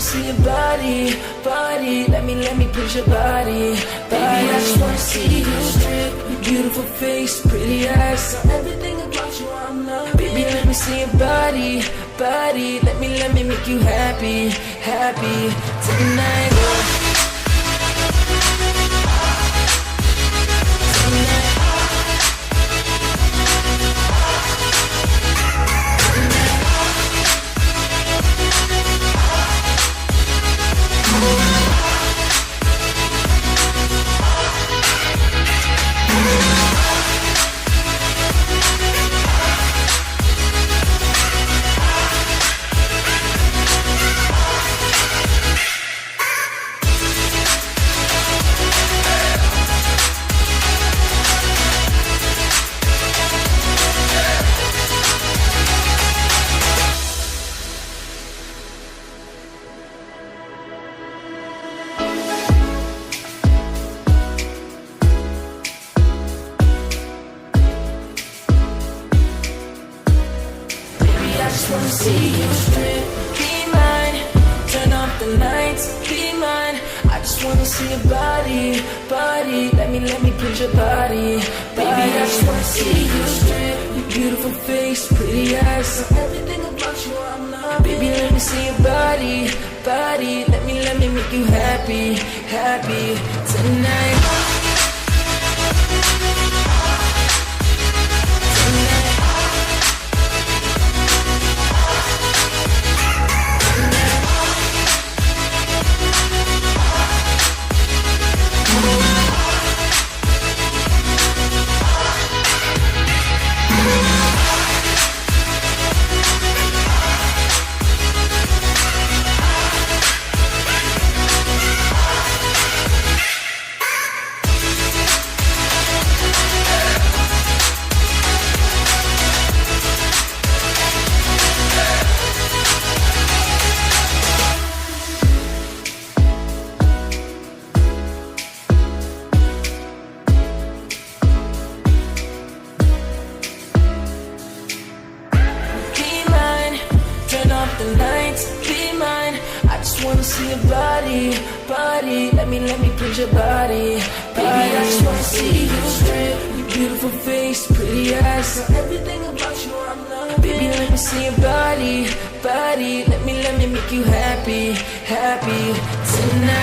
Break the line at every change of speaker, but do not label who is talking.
see your body, body. Let me push your body, body. Baby, I just wanna see you strip, your beautiful face, pretty eyes, everything about you I'm loving. Baby, let me see your body, body. Let me make you happy, happy tonight. I just wanna see you strip, be mine. Turn off the lights, be mine. I just wanna see your body, body. Let me push your body, baby. I just wanna see you strip, your beautiful face, pretty eyes, everything about you I'm loving. Baby, let me see your body, body. Let me make you happy, happy tonight. The lights, be mine. I just wanna see your body, body. Let me push your body, baby. I just wanna see you strip, your beautiful face, pretty eyes, everything about you I'm loving. Baby, let me see your body, body. Let me make you happy, happy tonight.